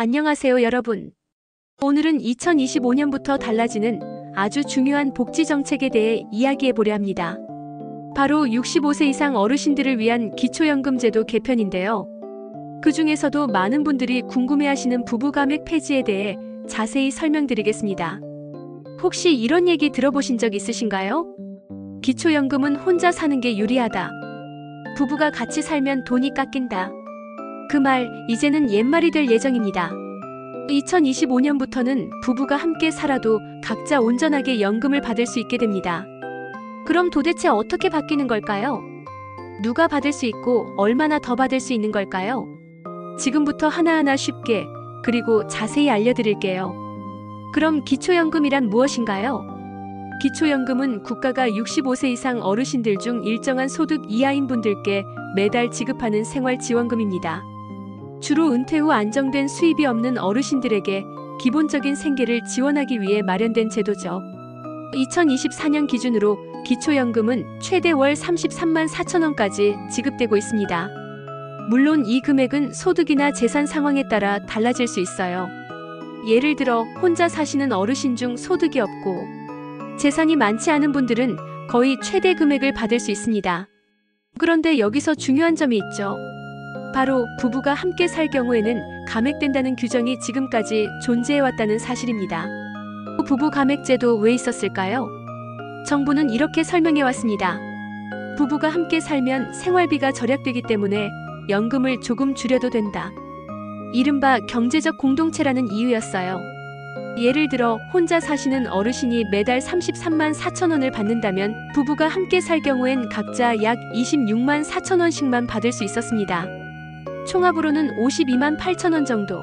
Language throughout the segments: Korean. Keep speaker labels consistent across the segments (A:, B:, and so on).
A: 안녕하세요, 여러분. 오늘은 2025년부터 달라지는 아주 중요한 복지 정책에 대해 이야기해 보려 합니다. 바로 65세 이상 어르신들을 위한 기초연금제도 개편인데요. 그 중에서도 많은 분들이 궁금해하시는 부부감액 폐지에 대해 자세히 설명드리겠습니다. 혹시 이런 얘기 들어보신 적 있으신가요? 기초연금은 혼자 사는 게 유리하다. 부부가 같이 살면 돈이 깎인다. 그 말, 이제는 옛말이 될 예정입니다. 2025년부터는 부부가 함께 살아도 각자 온전하게 연금을 받을 수 있게 됩니다. 그럼 도대체 어떻게 바뀌는 걸까요? 누가 받을 수 있고 얼마나 더 받을 수 있는 걸까요? 지금부터 하나하나 쉽게 그리고 자세히 알려드릴게요. 그럼 기초연금이란 무엇인가요? 기초연금은 국가가 65세 이상 어르신들 중 일정한 소득 이하인 분들께 매달 지급하는 생활지원금입니다. 주로 은퇴 후 안정된 수입이 없는 어르신들에게 기본적인 생계를 지원하기 위해 마련된 제도죠. 2024년 기준으로 기초연금은 최대 월 33만 4천 원까지 지급되고 있습니다. 물론 이 금액은 소득이나 재산 상황에 따라 달라질 수 있어요. 예를 들어 혼자 사시는 어르신 중 소득이 없고 재산이 많지 않은 분들은 거의 최대 금액을 받을 수 있습니다. 그런데 여기서 중요한 점이 있죠. 바로 부부가 함께 살 경우에는 감액된다는 규정이 지금까지 존재해왔다는 사실입니다. 부부 감액제도 왜 있었을까요? 정부는 이렇게 설명해왔습니다. 부부가 함께 살면 생활비가 절약되기 때문에 연금을 조금 줄여도 된다. 이른바 경제적 공동체라는 이유였어요. 예를 들어 혼자 사시는 어르신이 매달 33만 4천 원을 받는다면 부부가 함께 살 경우엔 각자 약 26만 4천 원씩만 받을 수 있었습니다. 총합으로는 52만 8천 원 정도.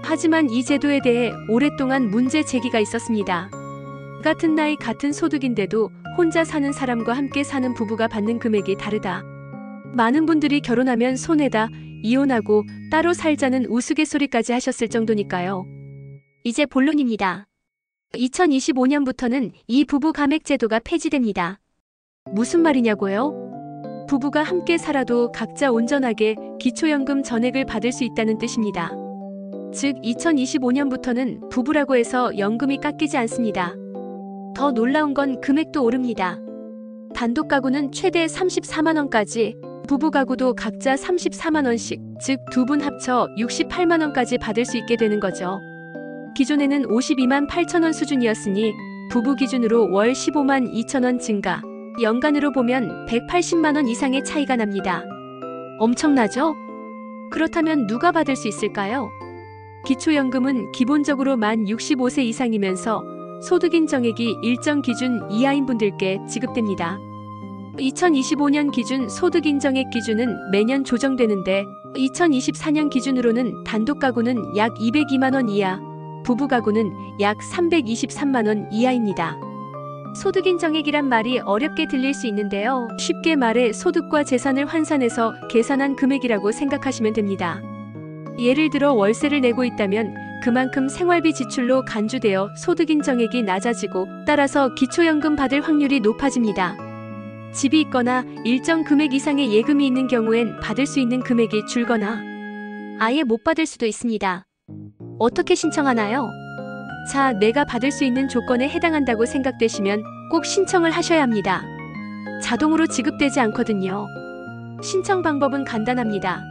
A: 하지만 이 제도에 대해 오랫동안 문제 제기가 있었습니다. 같은 나이 같은 소득인데도 혼자 사는 사람과 함께 사는 부부가 받는 금액이 다르다. 많은 분들이 결혼하면 손해다, 이혼하고 따로 살자는 우스갯소리까지 하셨을 정도니까요. 이제 본론입니다. 2025년부터는 이 부부 감액 제도가 폐지됩니다. 무슨 말이냐고요? 부부가 함께 살아도 각자 온전하게 기초연금 전액을 받을 수 있다는 뜻입니다. 즉 2025년부터는 부부라고 해서 연금이 깎이지 않습니다. 더 놀라운 건 금액도 오릅니다. 단독 가구는 최대 34만 원까지, 부부 가구도 각자 34만 원씩, 즉 두 분 합쳐 68만 원까지 받을 수 있게 되는 거죠. 기존에는 52만 8천 원 수준이었으니 부부 기준으로 월 15만 2천 원 증가, 연간으로 보면 180만 원 이상의 차이가 납니다. 엄청나죠? 그렇다면 누가 받을 수 있을까요? 기초연금은 기본적으로 만 65세 이상이면서 소득 인정액이 일정 기준 이하인 분들께 지급됩니다. 2025년 기준 소득 인정액 기준은 매년 조정되는데 2024년 기준으로는 단독 가구는 약 202만 원 이하, 부부 가구는 약 323만 원 이하입니다. 소득 인정액이란 말이 어렵게 들릴 수 있는데요. 쉽게 말해 소득과 재산을 환산해서 계산한 금액이라고 생각하시면 됩니다. 예를 들어 월세를 내고 있다면 그만큼 생활비 지출로 간주되어 소득 인정액이 낮아지고 따라서 기초연금 받을 확률이 높아집니다. 집이 있거나 일정 금액 이상의 예금이 있는 경우엔 받을 수 있는 금액이 줄거나 아예 못 받을 수도 있습니다. 어떻게 신청하나요? 자, 내가 받을 수 있는 조건에 해당한다고 생각되시면 꼭 신청을 하셔야 합니다. 자동으로 지급되지 않거든요. 신청 방법은 간단합니다.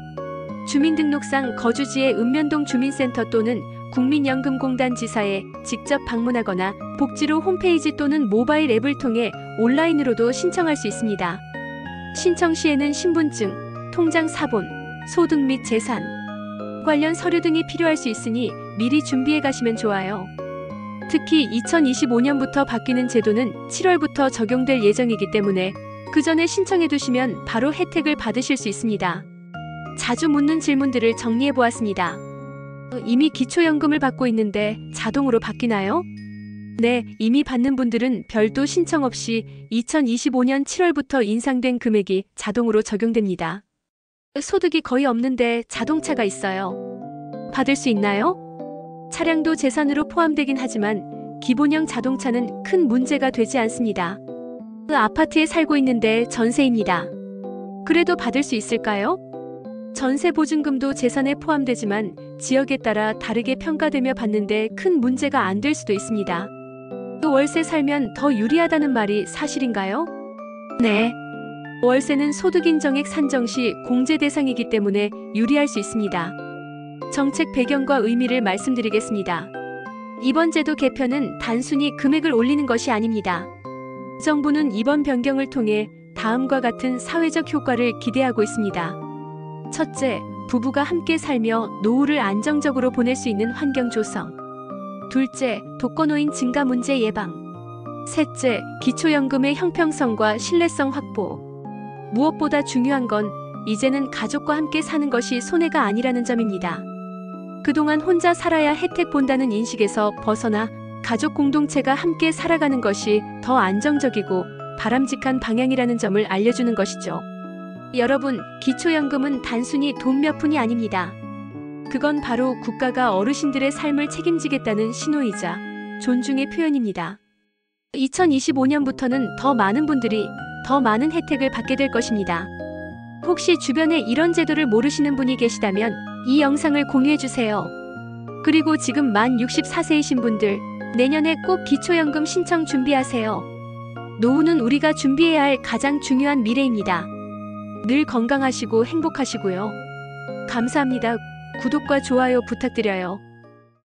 A: 주민등록상 거주지의 읍면동 주민센터 또는 국민연금공단 지사에 직접 방문하거나 복지로 홈페이지 또는 모바일 앱을 통해 온라인으로도 신청할 수 있습니다. 신청 시에는 신분증, 통장 사본, 소득 및 재산, 관련 서류 등이 필요할 수 있으니 미리 준비해 가시면 좋아요. 특히 2025년부터 바뀌는 제도는 7월부터 적용될 예정이기 때문에 그 전에 신청해 두시면 바로 혜택을 받으실 수 있습니다. 자주 묻는 질문들을 정리해 보았습니다. 이미 기초연금을 받고 있는데 자동으로 바뀌나요? 네, 이미 받는 분들은 별도 신청 없이 2025년 7월부터 인상된 금액이 자동으로 적용됩니다. 소득이 거의 없는데 자동차가 있어요. 받을 수 있나요? 차량도 재산으로 포함되긴 하지만 기본형 자동차는 큰 문제가 되지 않습니다. 아파트에 살고 있는데 전세입니다. 그래도 받을 수 있을까요? 전세 보증금도 재산에 포함되지만 지역에 따라 다르게 평가되며 받는데 큰 문제가 안 될 수도 있습니다. 또 월세 살면 더 유리하다는 말이 사실인가요? 네. 월세는 소득인정액 산정 시 공제 대상이기 때문에 유리할 수 있습니다. 정책 배경과 의미를 말씀드리겠습니다. 이번 제도 개편은 단순히 금액을 올리는 것이 아닙니다. 정부는 이번 변경을 통해 다음과 같은 사회적 효과를 기대하고 있습니다. 첫째, 부부가 함께 살며 노후를 안정적으로 보낼 수 있는 환경 조성. 둘째, 독거노인 증가 문제 예방. 셋째, 기초연금의 형평성과 신뢰성 확보. 무엇보다 중요한 건 이제는 가족과 함께 사는 것이 손해가 아니라는 점입니다. 그동안 혼자 살아야 혜택 본다는 인식에서 벗어나 가족 공동체가 함께 살아가는 것이 더 안정적이고 바람직한 방향이라는 점을 알려주는 것이죠. 여러분, 기초연금은 단순히 돈 몇 푼이 아닙니다. 그건 바로 국가가 어르신들의 삶을 책임지겠다는 신호이자 존중의 표현입니다. 2025년부터는 더 많은 분들이 더 많은 혜택을 받게 될 것입니다. 혹시 주변에 이런 제도를 모르시는 분이 계시다면 이 영상을 공유해주세요. 그리고 지금 만 64세이신 분들, 내년에 꼭 기초연금 신청 준비하세요. 노후는 우리가 준비해야 할 가장 중요한 미래입니다. 늘 건강하시고 행복하시고요. 감사합니다. 구독과 좋아요 부탁드려요.